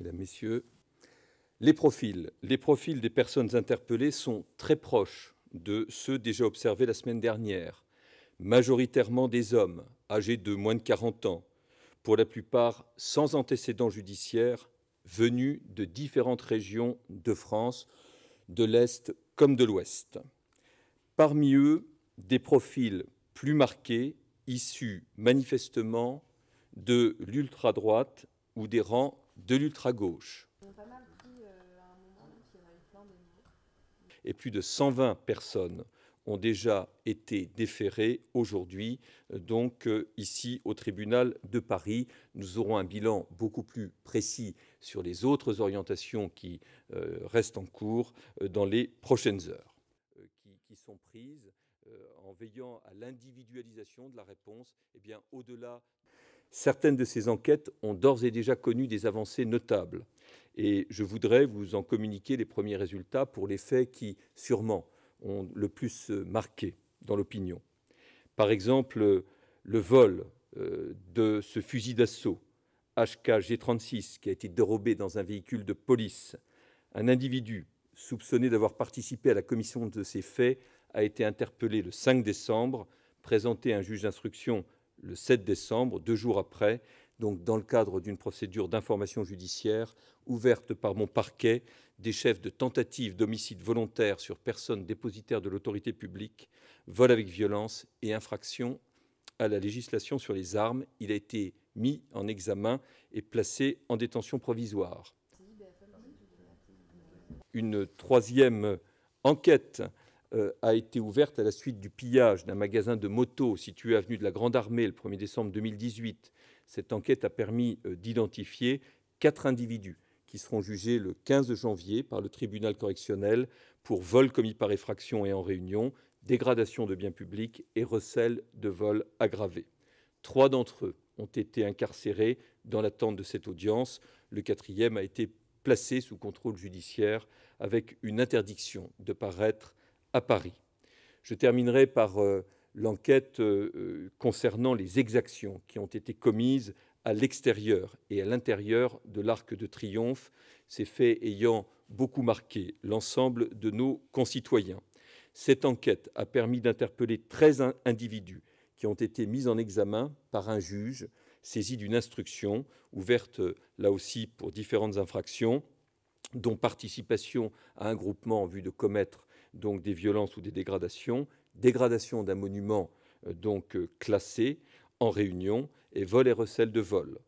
Mesdames, Messieurs, les profils des personnes interpellées sont très proches de ceux déjà observés la semaine dernière. Majoritairement des hommes âgés de moins de 40 ans, pour la plupart sans antécédents judiciaires, venus de différentes régions de France, de l'Est comme de l'Ouest. Parmi eux, des profils plus marqués, issus manifestement de l'ultra-droite ou des rangs de l'ultra-gauche. Et plus de 120 personnes ont déjà été déférées aujourd'hui, donc ici au tribunal de Paris. Nous aurons un bilan beaucoup plus précis sur les autres orientations qui restent en cours dans les prochaines heures, qui sont prises en veillant à l'individualisation de la réponse. Eh bien, au-delà, certaines de ces enquêtes ont d'ores et déjà connu des avancées notables. Et je voudrais vous en communiquer les premiers résultats pour les faits qui, sûrement, ont le plus marqué dans l'opinion. Par exemple, le vol de ce fusil d'assaut HK-G36 qui a été dérobé dans un véhicule de police. Un individu soupçonné d'avoir participé à la commission de ces faits a été interpellé le 5 décembre, présenté à un juge d'instruction le 7 décembre, 2 jours après, donc dans le cadre d'une procédure d'information judiciaire ouverte par mon parquet, des chefs de tentative d'homicide volontaire sur personne dépositaire de l'autorité publique, vol avec violence et infraction à la législation sur les armes. Il a été mis en examen et placé en détention provisoire. Une troisième enquête a été ouverte à la suite du pillage d'un magasin de motos situé avenue de la Grande Armée le 1er décembre 2018. Cette enquête a permis d'identifier 4 individus qui seront jugés le 15 janvier par le tribunal correctionnel pour vol commis par effraction et en réunion, dégradation de biens publics et recel de vol aggravé. 3 d'entre eux ont été incarcérés dans l'attente de cette audience. Le 4e a été placé sous contrôle judiciaire avec une interdiction de paraître à Paris. Je terminerai par l'enquête concernant les exactions qui ont été commises à l'extérieur et à l'intérieur de l'Arc de Triomphe, ces faits ayant beaucoup marqué l'ensemble de nos concitoyens. Cette enquête a permis d'interpeller 13 individus qui ont été mis en examen par un juge saisi d'une instruction ouverte là aussi pour différentes infractions, dont participation à un groupement en vue de commettre donc des violences ou des dégradations, dégradation d'un monument donc classé en réunion et vol et recel de vol.